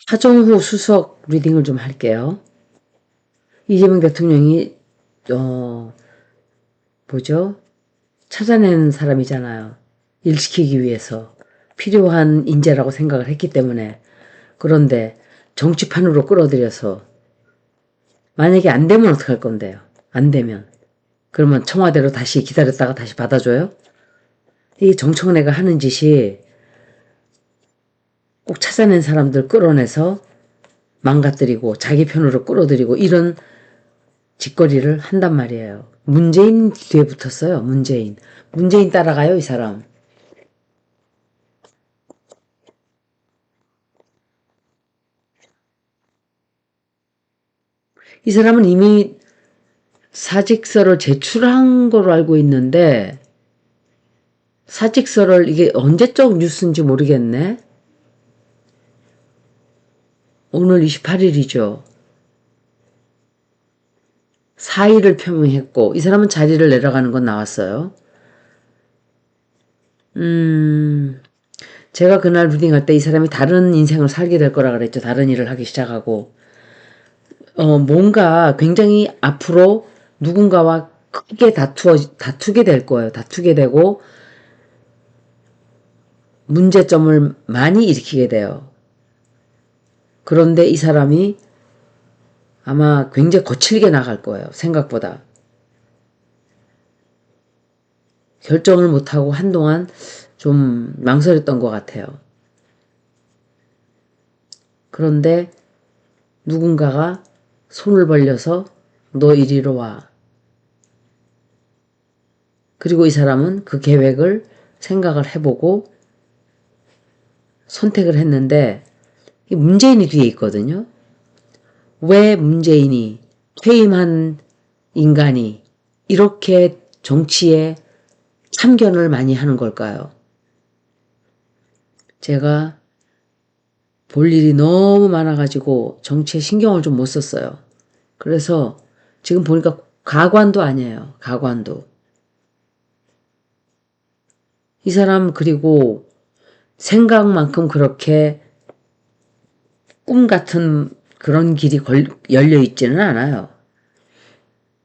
하정우 수석 리딩을 좀 할게요. 이재명 대통령이 뭐죠? 찾아내는 사람이잖아요. 일 시키기 위해서 필요한 인재라고 생각을 했기 때문에. 그런데 정치판으로 끌어들여서 만약에 안 되면 어떡할 건데요? 안 되면. 그러면 청와대로 다시 기다렸다가 다시 받아줘요? 이 정청래가 하는 짓이 꼭 찾아낸 사람들 끌어내서 망가뜨리고 자기 편으로 끌어들이고 이런 짓거리를 한단 말이에요. 문재인 뒤에 붙었어요. 문재인. 문재인 따라가요, 이 사람. 이 사람은 이미 사직서를 제출한 걸로 알고 있는데 사직서를 이게 언제적 뉴스인지 모르겠네. 오늘 28일이죠. 4일을 표명했고 이 사람은 자리를 내려가는 건 나왔어요. 제가 그날 리딩할 때 이 사람이 다른 인생을 살게 될 거라 그랬죠. 다른 일을 하기 시작하고 뭔가 굉장히 앞으로 누군가와 크게 다투게 될 거예요. 다투게 되고 문제점을 많이 일으키게 돼요. 그런데 이 사람이 아마 굉장히 거칠게 나갈 거예요. 생각보다. 결정을 못하고 한동안 좀 망설였던 것 같아요. 그런데 누군가가 손을 벌려서 너 이리로 와. 그리고 이 사람은 그 계획을 생각을 해보고 선택을 했는데 문재인이 뒤에 있거든요. 왜 문재인이 퇴임한 인간이 이렇게 정치에 참견을 많이 하는 걸까요? 제가 볼 일이 너무 많아가지고 정치에 신경을 좀 못 썼어요. 그래서 지금 보니까 가관도 아니에요. 가관도. 이 사람 그리고 생각만큼 그렇게 꿈 같은 그런 길이 열려 있지는 않아요.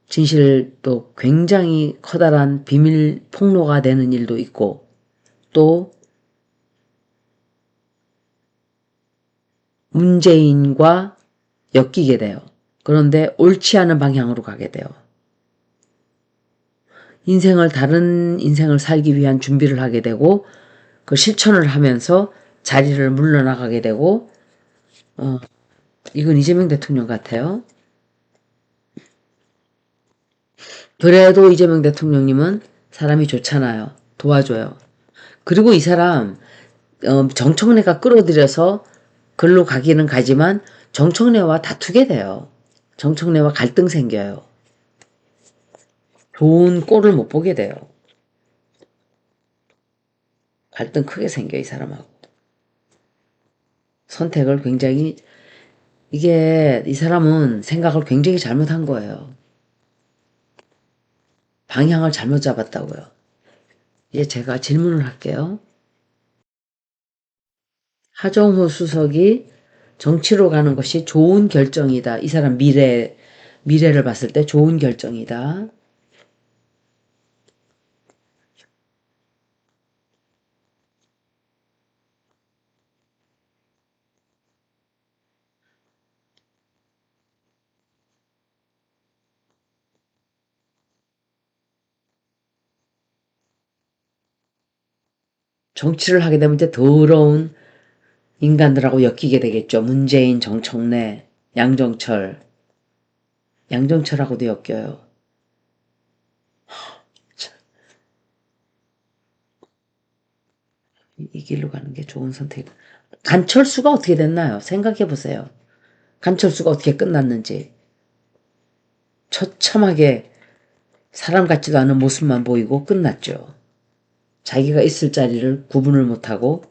진실도 굉장히 커다란 비밀 폭로가 되는 일도 있고 또 문재인과 엮이게 돼요. 그런데 옳지 않은 방향으로 가게 돼요. 다른 인생을 살기 위한 준비를 하게 되고 그 실천을 하면서 자리를 물러나가게 되고 이건 이재명 대통령 같아요. 그래도 이재명 대통령님은 사람이 좋잖아요. 도와줘요. 그리고 이 사람 정청래가 끌어들여서 글로 가기는 가지만 정청래와 다투게 돼요. 정청래와 갈등 생겨요. 좋은 꼴을 못 보게 돼요. 갈등 크게 생겨 이 사람하고. 선택을 굉장히 이 사람은 생각을 굉장히 잘못한 거예요. 방향을 잘못 잡았다고요. 이제 제가 질문을 할게요. 하정우 수석이 정치로 가는 것이 좋은 결정이다. 이 사람 미래를 봤을 때 좋은 결정이다. 정치를 하게 되면 이제 더러운 인간들하고 엮이게 되겠죠. 문재인, 정청래, 양정철. 양정철하고도 엮여요. 이 길로 가는 게 좋은 선택. 간철수가 어떻게 됐나요? 생각해 보세요. 간철수가 어떻게 끝났는지. 처참하게 사람 같지도 않은 모습만 보이고 끝났죠. 자기가 있을 자리를 구분을 못하고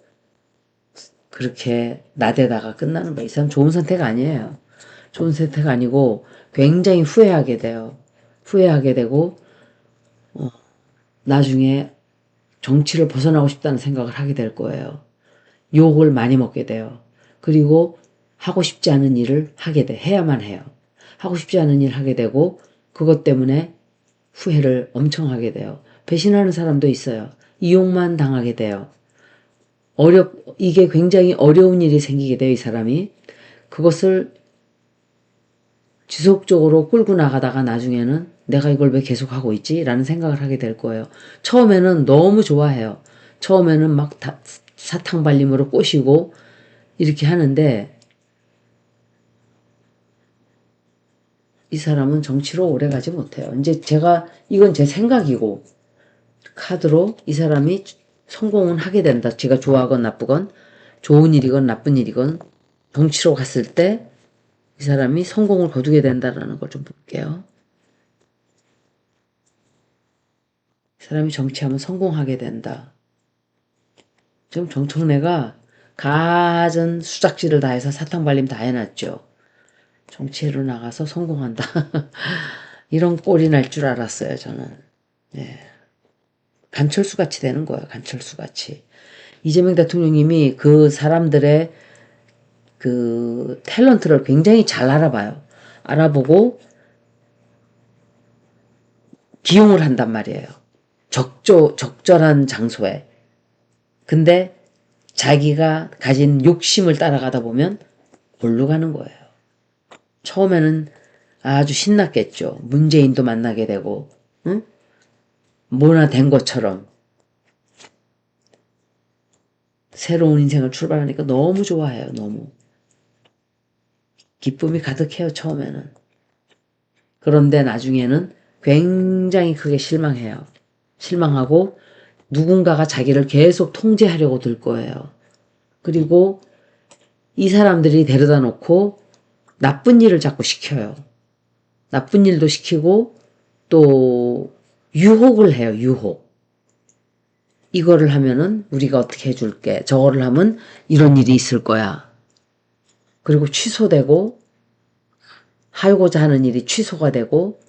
그렇게 나대다가 끝나는 거예요. 이 사람 좋은 선택 아니에요. 좋은 선택 아니고 굉장히 후회하게 돼요. 후회하게 되고 나중에 정치를 벗어나고 싶다는 생각을 하게 될 거예요. 욕을 많이 먹게 돼요. 그리고 하고 싶지 않은 일을 해야만 해요. 하고 싶지 않은 일을 하게 되고 그것 때문에 후회를 엄청 하게 돼요. 배신하는 사람도 있어요. 이용만 당하게 돼요. 이게 굉장히 어려운 일이 생기게 돼요, 이 사람이. 그것을 지속적으로 끌고 나가다가 나중에는 내가 이걸 왜 계속하고 있지? 라는 생각을 하게 될 거예요. 처음에는 너무 좋아해요. 처음에는 막 사탕발림으로 꼬시고 이렇게 하는데 이 사람은 정치로 오래 가지 못해요. 이제 이건 제 생각이고 카드로 이 사람이 성공은 하게 된다. 제가 좋아하건 나쁘건 좋은 일이건 나쁜 일이건 정치로 갔을 때 이 사람이 성공을 거두게 된다라는 걸 좀 볼게요. 이 사람이 정치하면 성공하게 된다. 지금 정청래가 가진 수작질을 다해서 사탕발림 다 해놨죠. 정치로 나가서 성공한다. 이런 꼴이 날 줄 알았어요, 저는. 네. 간철수같이 되는 거예요, 간철수같이. 이재명 대통령님이 그 사람들의 그 탤런트를 굉장히 잘 알아봐요. 알아보고 기용을 한단 말이에요. 적절한 장소에. 근데 자기가 가진 욕심을 따라가다 보면 골로 가는 거예요. 처음에는 아주 신났겠죠. 문재인도 만나게 되고, 응? 뭐나 된 것처럼. 새로운 인생을 출발하니까 너무 좋아해요, 너무. 기쁨이 가득해요, 처음에는. 그런데 나중에는 굉장히 크게 실망해요. 실망하고 누군가가 자기를 계속 통제하려고 들 거예요. 그리고 이 사람들이 데려다 놓고 나쁜 일을 자꾸 시켜요. 나쁜 일도 시키고 또 유혹을 해요, 유혹. 이거를 하면은 우리가 어떻게 해줄게. 저거를 하면 이런 일이 있을 거야. 그리고 취소되고 하고자 하는 일이 취소가 되고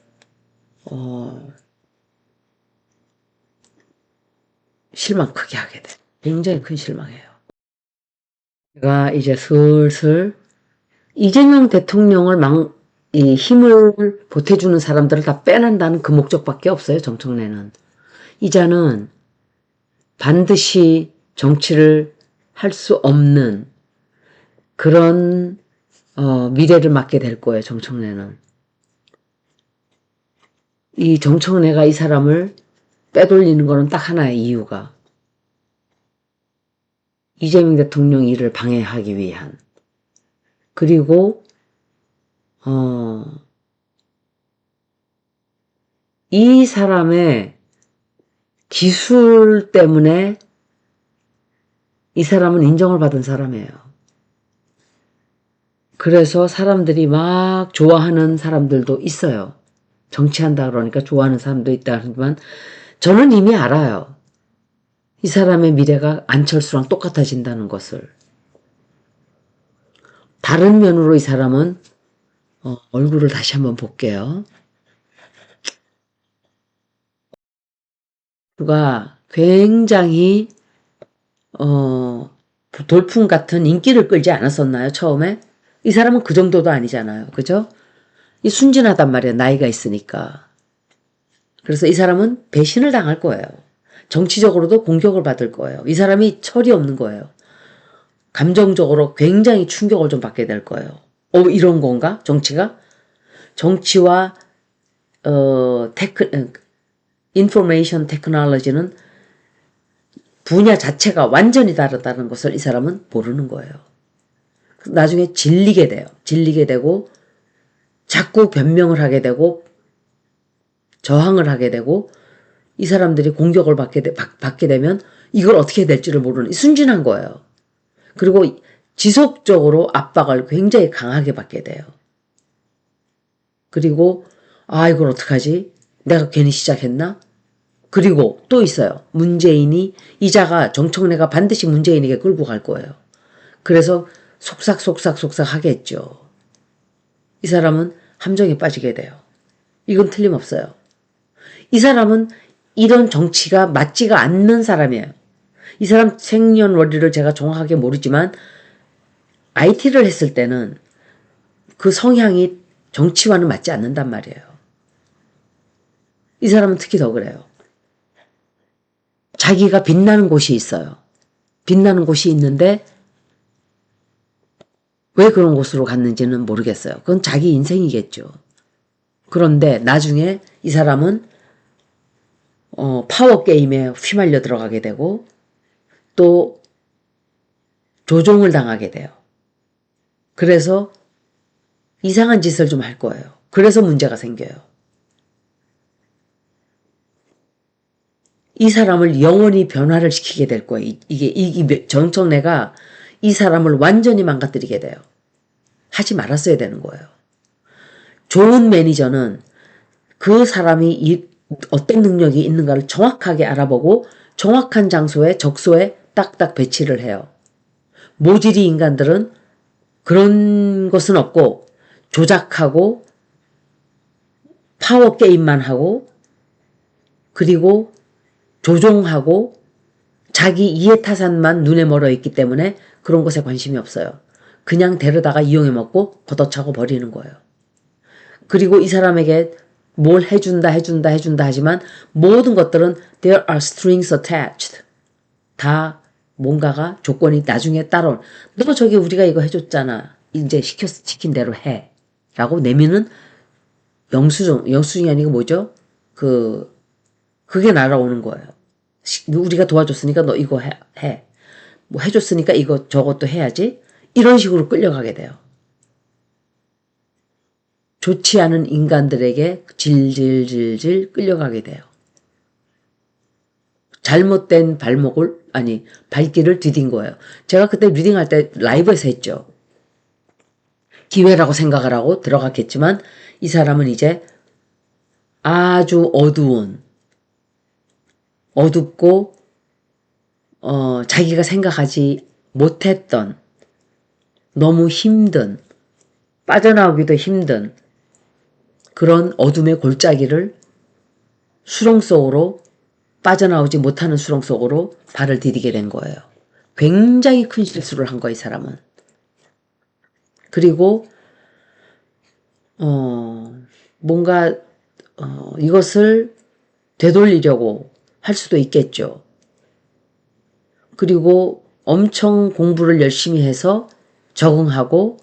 실망 크게 하게 돼. 굉장히 큰 실망이에요. 제가 이제 슬슬 이재명 대통령을 이 힘을 보태주는 사람들을 다 빼낸다는 그 목적밖에 없어요. 정청래는. 이자는 반드시 정치를 할 수 없는 그런 미래를 맞게 될 거예요. 정청래는. 이 정청래가 이 사람을 빼돌리는 거는 딱 하나의 이유가 이재명 대통령 일을 방해하기 위한 그리고 이 사람의 기술 때문에 이 사람은 인정을 받은 사람이에요. 그래서 사람들이 막 좋아하는 사람들도 있어요. 정치한다 그러니까 좋아하는 사람도 있다 하지만 저는 이미 알아요. 이 사람의 미래가 안철수랑 똑같아진다는 것을. 다른 면으로 이 사람은 얼굴을 다시 한번 볼게요. 그가 굉장히 돌풍 같은 인기를 끌지 않았었나요? 처음에? 이 사람은 그 정도도 아니잖아요. 그죠? 이 순진하단 말이에요. 나이가 있으니까. 그래서 이 사람은 배신을 당할 거예요. 정치적으로도 공격을 받을 거예요. 이 사람이 철이 없는 거예요. 감정적으로 굉장히 충격을 좀 받게 될 거예요. 이런 건가? 정치가? 정치와 인포메이션 테크놀로지는 분야 자체가 완전히 다르다는 것을 이 사람은 모르는 거예요. 나중에 질리게 돼요. 질리게 되고 자꾸 변명을 하게 되고 저항을 하게 되고 이 사람들이 공격을 받게 되면 이걸 어떻게 해야 될지를 모르는 순진한 거예요. 그리고 지속적으로 압박을 굉장히 강하게 받게 돼요. 그리고 이걸 어떡하지? 내가 괜히 시작했나? 그리고 또 있어요. 이자가 정청래가 반드시 문재인에게 끌고 갈 거예요. 그래서 속삭 하겠죠. 이 사람은 함정에 빠지게 돼요. 이건 틀림없어요. 이 사람은 이런 정치가 맞지가 않는 사람이에요. 이 사람 생년월일을 제가 정확하게 모르지만 IT를 했을 때는 그 성향이 정치와는 맞지 않는단 말이에요. 이 사람은 특히 더 그래요. 자기가 빛나는 곳이 있어요. 빛나는 곳이 있는데 왜 그런 곳으로 갔는지는 모르겠어요. 그건 자기 인생이겠죠. 그런데 나중에 이 사람은 파워 게임에 휘말려 들어가게 되고 또 조종을 당하게 돼요. 그래서 이상한 짓을 좀 할 거예요. 그래서 문제가 생겨요. 이 사람을 영원히 변화를 시키게 될 거예요. 이게 정청래가 이 사람을 완전히 망가뜨리게 돼요. 하지 말았어야 되는 거예요. 좋은 매니저는 그 사람이 어떤 능력이 있는가를 정확하게 알아보고 정확한 장소에 적소에 딱딱 배치를 해요. 모질이 인간들은 그런 것은 없고 조작하고 파워 게임만 하고 그리고 조종하고 자기 이해타산만 눈에 멀어 있기 때문에 그런 것에 관심이 없어요. 그냥 데려다가 이용해 먹고 걷어차고 버리는 거예요. 그리고 이 사람에게 뭘 해준다 하지만 모든 것들은 there are strings attached. 다 뭔가가 조건이 나중에 따라온. 너 저기 우리가 이거 해줬잖아. 이제 시킨 대로 해. 라고 내면은 영수증이 아니고 뭐죠? 그게 날아오는 거예요. 우리가 도와줬으니까 너 이거 해. 뭐 해줬으니까 이거 저것도 해야지. 이런 식으로 끌려가게 돼요. 좋지 않은 인간들에게 질질질질 끌려가게 돼요. 잘못된 발길을 디딘 거예요. 제가 그때 리딩할 때 라이브에서 했죠. 기회라고 생각을 하고 들어갔겠지만 이 사람은 이제 아주 어둡고 자기가 생각하지 못했던 너무 힘든 빠져나오기도 힘든 그런 어둠의 골짜기를 수렁 속으로 빠져나오지 못하는 수렁 속으로 발을 디디게 된 거예요. 굉장히 큰 실수를 한 거예요, 이 사람은. 그리고 뭔가 이것을 되돌리려고 할 수도 있겠죠. 그리고 엄청 공부를 열심히 해서 적응하고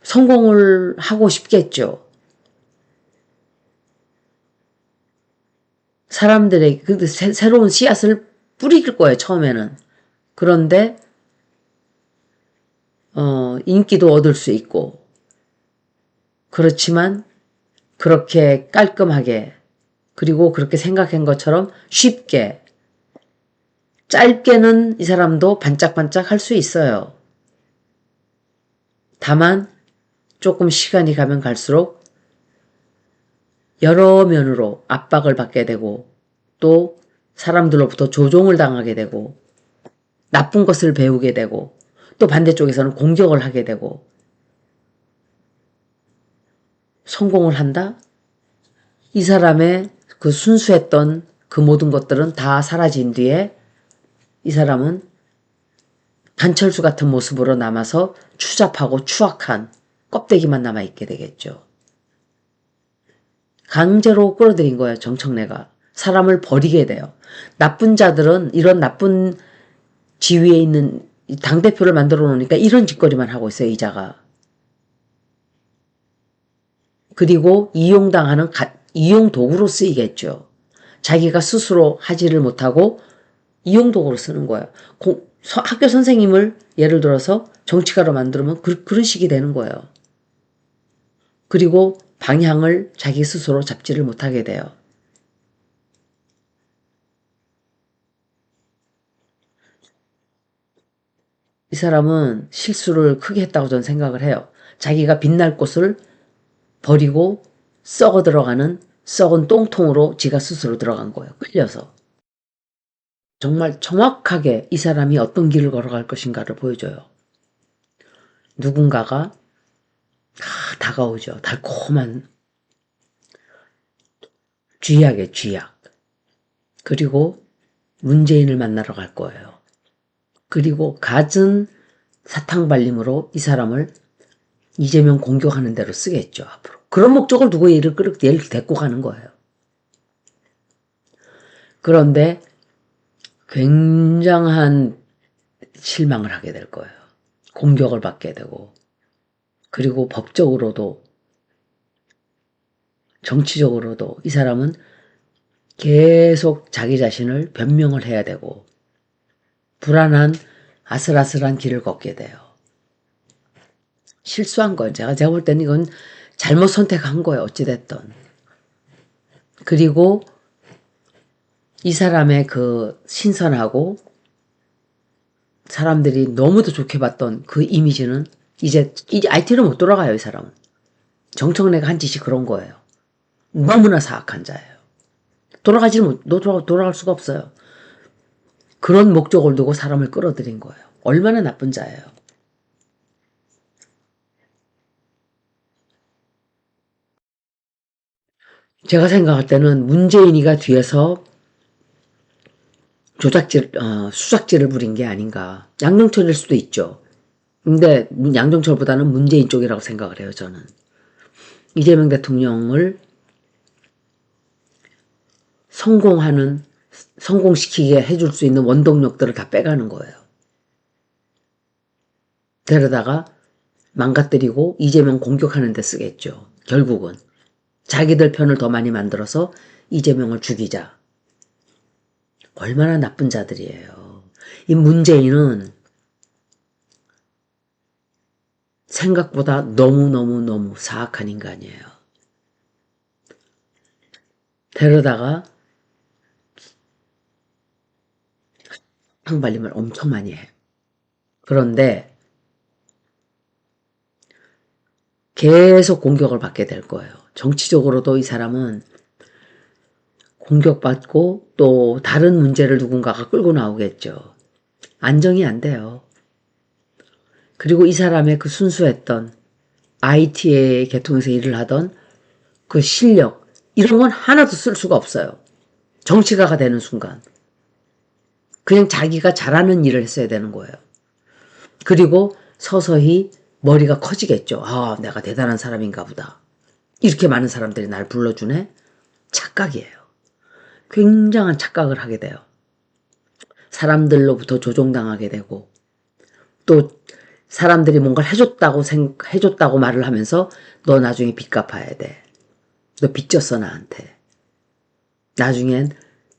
성공을 하고 싶겠죠. 사람들에게 새로운 씨앗을 뿌릴 거예요, 처음에는. 그런데 인기도 얻을 수 있고 그렇지만 그렇게 깔끔하게 그리고 그렇게 생각한 것처럼 쉽게 짧게는 이 사람도 반짝반짝 할 수 있어요. 다만 조금 시간이 가면 갈수록 여러 면으로 압박을 받게 되고 또 사람들로부터 조종을 당하게 되고 나쁜 것을 배우게 되고 또 반대쪽에서는 공격을 하게 되고 성공을 한다? 이 사람의 그 순수했던 그 모든 것들은 다 사라진 뒤에 이 사람은 간철수 같은 모습으로 남아서 추잡하고 추악한 껍데기만 남아있게 되겠죠. 강제로 끌어들인 거예요, 정청래가. 사람을 버리게 돼요. 나쁜 자들은 이런 나쁜 지위에 있는 당대표를 만들어 놓으니까 이런 짓거리만 하고 있어요, 이자가. 그리고 이용당하는 이용 도구로 쓰이겠죠. 자기가 스스로 하지를 못하고 이용 도구로 쓰는 거예요. 학교 선생님을 예를 들어서 정치가로 만들면 그런 식이 되는 거예요. 그리고 방향을 자기 스스로 잡지를 못하게 돼요. 이 사람은 실수를 크게 했다고 저는 생각을 해요. 자기가 빛날 곳을 버리고 썩어 들어가는 썩은 똥통으로 지가 스스로 들어간 거예요. 끌려서. 정말 정확하게 이 사람이 어떤 길을 걸어갈 것인가를 보여줘요. 누군가가 다가오죠. 달콤한 쥐약의 쥐약. 그리고 문재인을 만나러 갈 거예요. 그리고 갖은 사탕발림으로 이 사람을 이재명 공격하는 대로 쓰겠죠, 앞으로. 그런 목적을 두고 얘를 데리고 가는 거예요. 그런데 굉장한 실망을 하게 될 거예요. 공격을 받게 되고, 그리고 법적으로도, 정치적으로도 이 사람은 계속 자기 자신을 변명을 해야 되고, 불안한 아슬아슬한 길을 걷게 돼요. 실수한 거예요. 제가 볼 때는 이건 잘못 선택한 거예요. 어찌됐든. 그리고 이 사람의 그 신선하고 사람들이 너무도 좋게 봤던 그 이미지는 이제 IT로 못 돌아가요. 이 사람은. 정청래가 한 짓이 그런 거예요. 너무나 사악한 자예요. 돌아갈 수가 없어요. 그런 목적을 두고 사람을 끌어들인 거예요. 얼마나 나쁜 자예요. 제가 생각할 때는 문재인이가 뒤에서 수작질을 부린 게 아닌가. 양정철일 수도 있죠. 근데 양정철보다는 문재인 쪽이라고 생각을 해요, 저는. 이재명 대통령을 성공시키게 해줄 수 있는 원동력들을 다 빼가는 거예요. 데려다가 망가뜨리고 이재명 공격하는 데 쓰겠죠. 결국은. 자기들 편을 더 많이 만들어서 이재명을 죽이자. 얼마나 나쁜 자들이에요. 이 문재인은 생각보다 너무너무 사악한 인간이에요. 데려다가 상발림을 엄청 많이 해. 그런데 계속 공격을 받게 될 거예요. 정치적으로도 이 사람은 공격받고 또 다른 문제를 누군가가 끌고 나오겠죠. 안정이 안 돼요. 그리고 이 사람의 그 순수했던 IT의 계통에서 일을 하던 그 실력, 이런 건 하나도 쓸 수가 없어요. 정치가가 되는 순간. 그냥 자기가 잘하는 일을 했어야 되는 거예요. 그리고 서서히 머리가 커지겠죠. 아, 내가 대단한 사람인가 보다. 이렇게 많은 사람들이 날 불러주네? 착각이에요. 굉장한 착각을 하게 돼요. 사람들로부터 조종당하게 되고, 또 사람들이 뭔가를 해줬다고 말을 하면서 너 나중에 빚 갚아야 돼. 너 빚졌어 나한테. 나중엔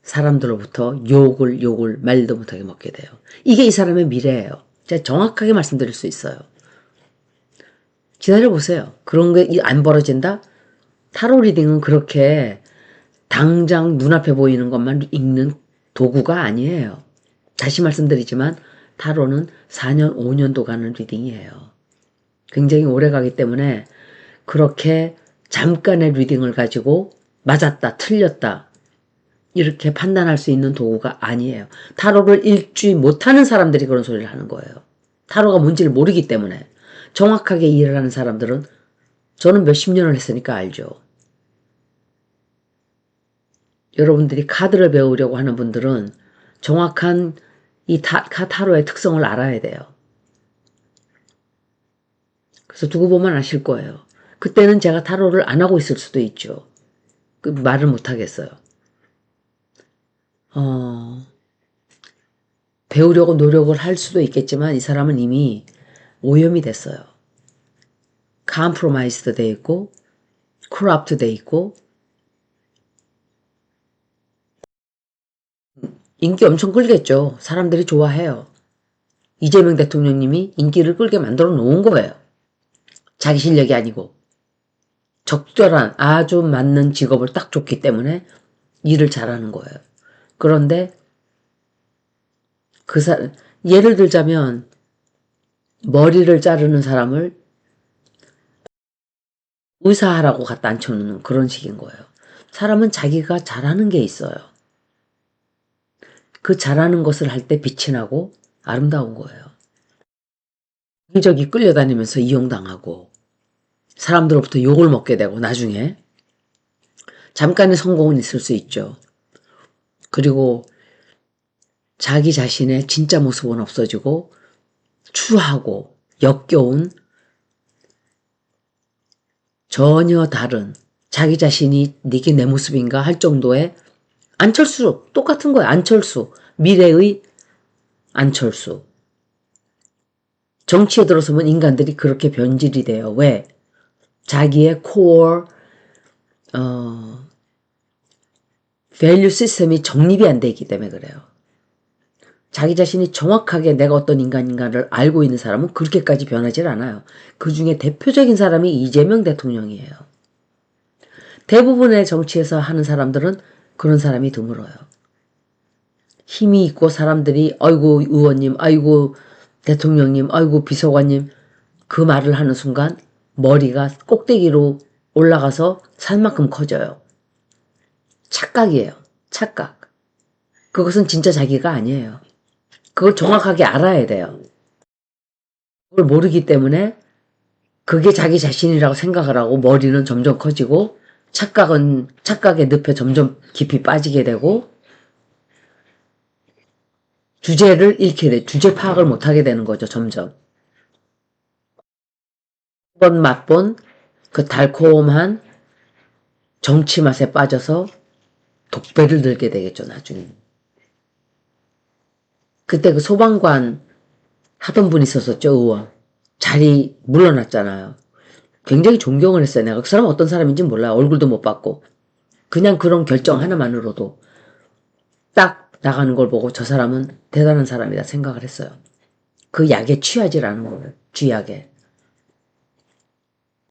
사람들로부터 욕을 말도 못하게 먹게 돼요. 이게 이 사람의 미래예요. 제가 정확하게 말씀드릴 수 있어요. 기다려보세요. 그런 게 안 벌어진다? 타로 리딩은 그렇게 당장 눈앞에 보이는 것만 읽는 도구가 아니에요. 다시 말씀드리지만 타로는 4년, 5년도 가는 리딩이에요. 굉장히 오래 가기 때문에 그렇게 잠깐의 리딩을 가지고 맞았다, 틀렸다 이렇게 판단할 수 있는 도구가 아니에요. 타로를 읽지 못하는 사람들이 그런 소리를 하는 거예요. 타로가 뭔지를 모르기 때문에. 정확하게 이해를 하는 사람들은 저는 몇십 년을 했으니까 알죠. 여러분들이 카드를 배우려고 하는 분들은 정확한 이 타로의 특성을 알아야 돼요. 그래서 두고 보면 아실 거예요. 그때는 제가 타로를 안 하고 있을 수도 있죠. 그 말을 못 하겠어요. 배우려고 노력을 할 수도 있겠지만 이 사람은 이미 오염이 됐어요. 컴프로마이즈드 돼 있고 크롭트 돼 있고 인기 엄청 끌겠죠. 사람들이 좋아해요. 이재명 대통령님이 인기를 끌게 만들어 놓은 거예요. 자기 실력이 아니고 적절한 아주 맞는 직업을 딱 줬기 때문에 일을 잘하는 거예요. 그런데 예를 들자면 머리를 자르는 사람을 의사하라고 갖다 앉혀놓는 그런 식인 거예요. 사람은 자기가 잘하는 게 있어요. 그 잘하는 것을 할 때 빛이 나고 아름다운 거예요. 여기저기 끌려다니면서 이용당하고 사람들로부터 욕을 먹게 되고 나중에 잠깐의 성공은 있을 수 있죠. 그리고 자기 자신의 진짜 모습은 없어지고 추하고 역겨운 전혀 다른 자기 자신이 이게 내 모습인가 할 정도의 안철수 똑같은 거야. 안철수 미래의 안철수 정치에 들어서면 인간들이 그렇게 변질이 돼요. 왜? 자기의 코어 밸류 시스템이 정립이 안 되기 때문에 그래요. 자기 자신이 정확하게 내가 어떤 인간인가를 알고 있는 사람은 그렇게까지 변하질 않아요. 그 중에 대표적인 사람이 이재명 대통령이에요. 대부분의 정치에서 하는 사람들은 그런 사람이 드물어요. 힘이 있고 사람들이 아이고 의원님, 아이고 대통령님, 아이고 비서관님 그 말을 하는 순간 머리가 꼭대기로 올라가서 산만큼 커져요. 착각이에요. 착각. 그것은 진짜 자기가 아니에요. 그걸 정확하게 알아야 돼요. 그걸 모르기 때문에 그게 자기 자신이라고 생각을 하고 머리는 점점 커지고 착각의 늪에 점점 깊이 빠지게 되고 주제를 잃게 돼. 주제 파악을 못하게 되는 거죠. 점점. 한번 맛본 그 달콤한 정치 맛에 빠져서 독배를 들게 되겠죠. 나중에. 그때 그 소방관 하던 분 있었었죠. 의원. 자리 물러났잖아요. 굉장히 존경을 했어요. 내가 그 사람 어떤 사람인지 몰라요. 얼굴도 못 봤고. 그냥 그런 결정 하나만으로도 딱 나가는 걸 보고 저 사람은 대단한 사람이다 생각을 했어요. 그 약에 취하질 않은 거예요. 쥐약에.